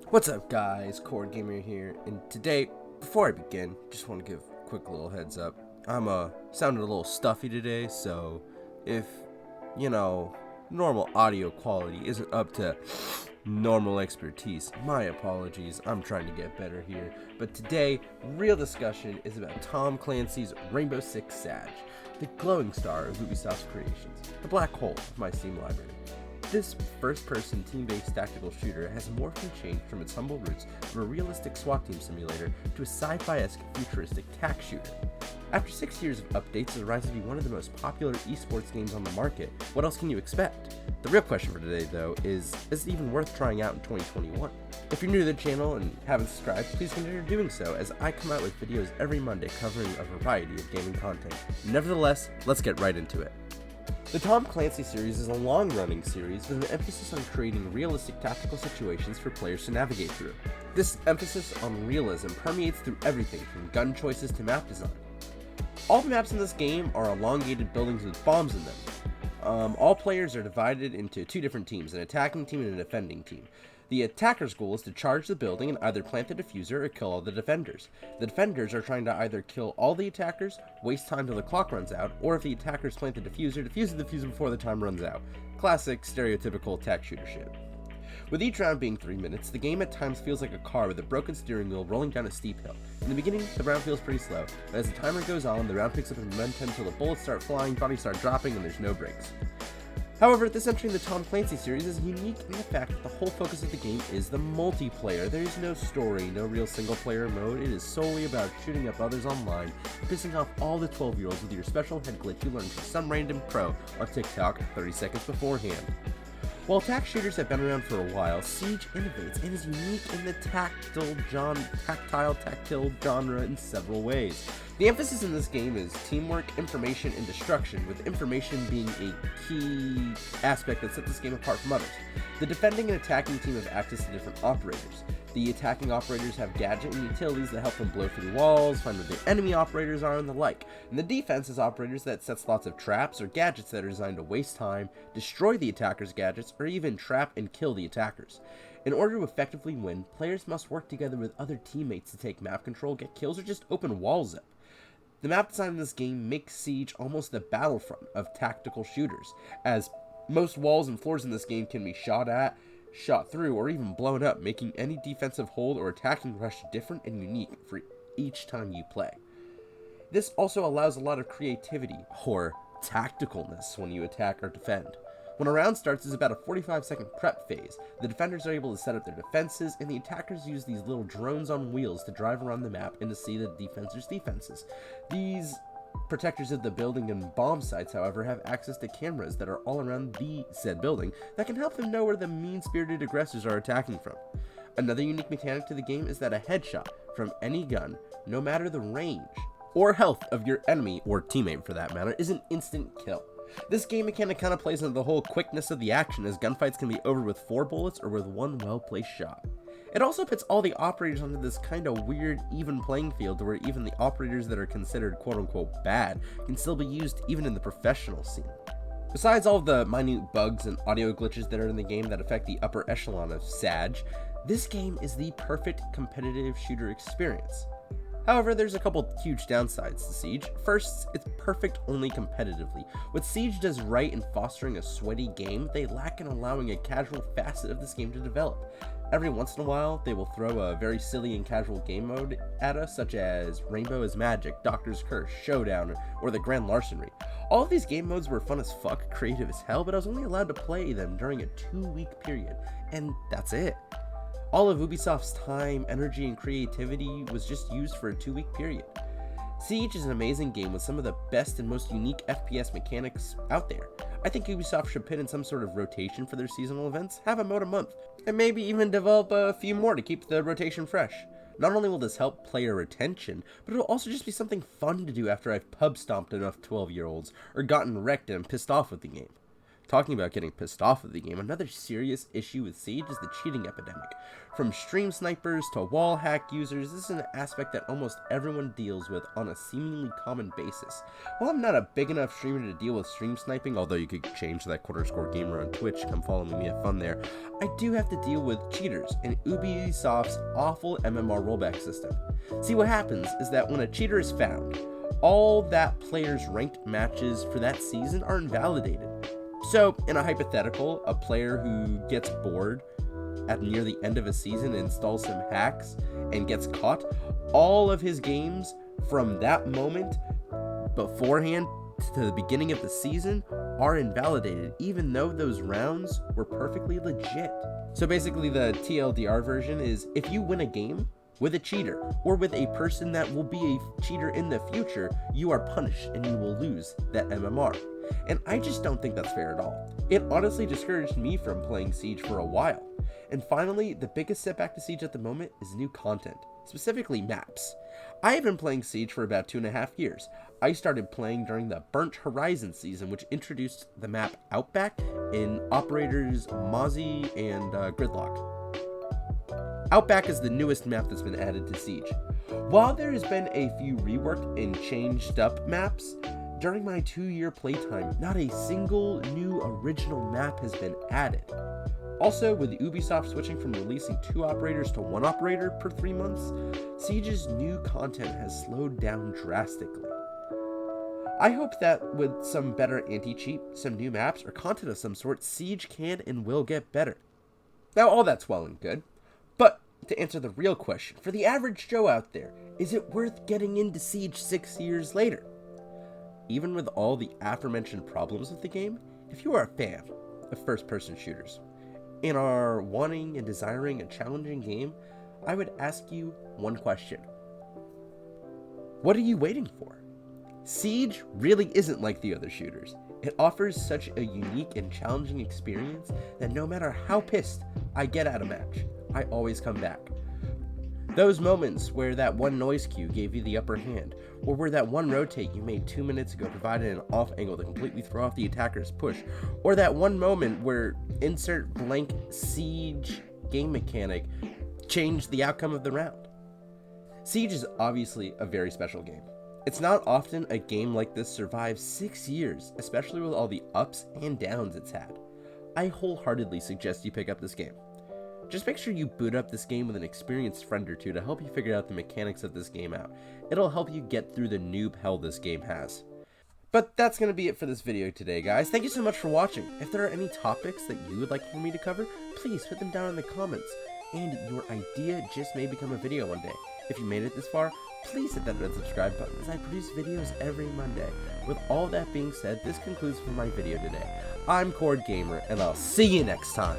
What's up guys, Cord Gamer here, and today, before I begin, just want to give a quick little heads up. I'm sounding a little stuffy today, so if, normal audio quality isn't up to normal expertise, my apologies. I'm trying to get better here. But today, real discussion is about Tom Clancy's Rainbow Six Siege, the glowing star of Ubisoft's creations, the black hole of my Steam library. This first-person team-based tactical shooter has morphed and changed from its humble roots from a realistic SWAT team simulator to a sci-fi-esque futuristic tac shooter. After 6 years of updates, it arises to be one of the most popular esports games on the market. What else can you expect? The real question for today, though, is it even worth trying out in 2021? If you're new to the channel and haven't subscribed, please consider doing so, as I come out with videos every Monday covering a variety of gaming content. Nevertheless, let's get right into it. The Tom Clancy series is a long-running series with an emphasis on creating realistic tactical situations for players to navigate through. This emphasis on realism permeates through everything from gun choices to map design. All the maps in this game are elongated buildings with bombs in them. All players are divided into two different teams, an attacking team and a defending team. The attacker's goal is to charge the building and either plant the diffuser or kill all the defenders. The defenders are trying to either kill all the attackers, waste time till the clock runs out, or if the attackers plant the diffuser, defuse the diffuser before the time runs out. Classic, stereotypical tac shooter shit. With each round being 3 minutes, the game at times feels like a car with a broken steering wheel rolling down a steep hill. In the beginning, the round feels pretty slow, but as the timer goes on, the round picks up in momentum until the bullets start flying, bodies start dropping, and there's no breaks. However, this entry in the Tom Clancy series is unique in the fact that the whole focus of the game is the multiplayer. There is no story, no real single-player mode. It is solely about shooting up others online and pissing off all the 12-year-olds with your special head glitch you learned from some random pro on TikTok 30 seconds beforehand. While tac shooters have been around for a while, Siege innovates and is unique in the tactile genre in several ways. The emphasis in this game is teamwork, information, and destruction, with information being a key aspect that sets this game apart from others. The defending and attacking team have access to different operators. The attacking operators have gadget and utilities that help them blow through walls, find where the enemy operators are, and the like. And the defense has operators that sets lots of traps or gadgets that are designed to waste time, destroy the attackers' gadgets, or even trap and kill the attackers. In order to effectively win, players must work together with other teammates to take map control, get kills, or just open walls up. The map design in this game makes Siege almost the battlefront of tactical shooters, as most walls and floors in this game can be shot at, shot through, or even blown up, making any defensive hold or attacking rush different and unique for each time you play. This also allows a lot of creativity, or tacticalness, when you attack or defend. When a round starts, it's about a 45-second prep phase. The defenders are able to set up their defenses, and the attackers use these little drones on wheels to drive around the map and to see the defenders' defenses. These protectors of the building and bomb sites, however, have access to cameras that are all around the said building that can help them know where the mean-spirited aggressors are attacking from. Another unique mechanic to the game is that a headshot from any gun, no matter the range or health of your enemy, or teammate for that matter, is an instant kill. This game mechanic kind of plays into the whole quickness of the action, as gunfights can be over with 4 bullets or with one well-placed shot. It also puts all the operators onto this kind of weird, even playing field where even the operators that are considered quote-unquote bad can still be used even in the professional scene. Besides all the minute bugs and audio glitches that are in the game that affect the upper echelon of Sadge, this game is the perfect competitive shooter experience. However, there's a couple huge downsides to Siege. First, it's perfect only competitively. What Siege does right in fostering a sweaty game, they lack in allowing a casual facet of this game to develop. Every once in a while, they will throw a very silly and casual game mode at us, such as Rainbow is Magic, Doctor's Curse, Showdown, or the Grand Larceny. All of these game modes were fun as fuck, creative as hell, but I was only allowed to play them during a 2-week period, and that's it. All of Ubisoft's time, energy, and creativity was just used for a 2-week period. Siege is an amazing game with some of the best and most unique FPS mechanics out there. I think Ubisoft should put in some sort of rotation for their seasonal events, have a mode a month, and maybe even develop a few more to keep the rotation fresh. Not only will this help player retention, but it'll also just be something fun to do after I've pub stomped enough 12-year-olds or gotten wrecked and pissed off with the game. Talking about getting pissed off of the game, another serious issue with Siege is the cheating epidemic. From stream snipers to wall hack users, this is an aspect that almost everyone deals with on a seemingly common basis. While I'm not a big enough streamer to deal with stream sniping, although you could change that _score gamer on Twitch, come follow me, have fun there, I do have to deal with cheaters and Ubisoft's awful MMR rollback system. See, what happens is that when a cheater is found, all that player's ranked matches for that season are invalidated. So, in a hypothetical, a player who gets bored at near the end of a season, installs some hacks, and gets caught, all of his games from that moment beforehand to the beginning of the season are invalidated, even though those rounds were perfectly legit. So basically the TLDR version is, if you win a game with a cheater, or with a person that will be a cheater in the future, you are punished and you will lose that MMR. And I just don't think that's fair at all. It honestly discouraged me from playing Siege for a while. And finally, the biggest setback to Siege at the moment is new content, specifically maps. I have been playing Siege for about 2.5 years. I started playing during the Burnt Horizon season, which introduced the map Outback in Operators Mozzie and Gridlock. Outback is the newest map that's been added to Siege. While there has been a few reworked and changed up maps, during my 2-year playtime, not a single new original map has been added. Also, with Ubisoft switching from releasing 2 operators to 1 operator per 3 months, Siege's new content has slowed down drastically. I hope that with some better anti-cheat, some new maps, or content of some sort, Siege can and will get better. Now, all that's well and good, but to answer the real question, for the average Joe out there, is it worth getting into Siege 6 years later? Even with all the aforementioned problems with the game, if you are a fan of first-person shooters and are wanting and desiring a challenging game, I would ask you one question. What are you waiting for? Siege really isn't like the other shooters. It offers such a unique and challenging experience that no matter how pissed I get at a match, I always come back. Those moments where that one noise cue gave you the upper hand, or where that one rotate you made 2 minutes ago provided an off angle to completely throw off the attacker's push, or that one moment where insert blank Siege game mechanic changed the outcome of the round. Siege is obviously a very special game. It's not often a game like this survives 6 years, especially with all the ups and downs it's had. I wholeheartedly suggest you pick up this game. Just make sure you boot up this game with an experienced friend or two to help you figure out the mechanics of this game out. It'll help you get through the noob hell this game has. But that's going to be it for this video today, guys. Thank you so much for watching. If there are any topics that you would like for me to cover, please put them down in the comments. And your idea just may become a video one day. If you made it this far, please hit that red subscribe button, as I produce videos every Monday. With all that being said, this concludes for my video today. I'm Cord Gamer, and I'll see you next time.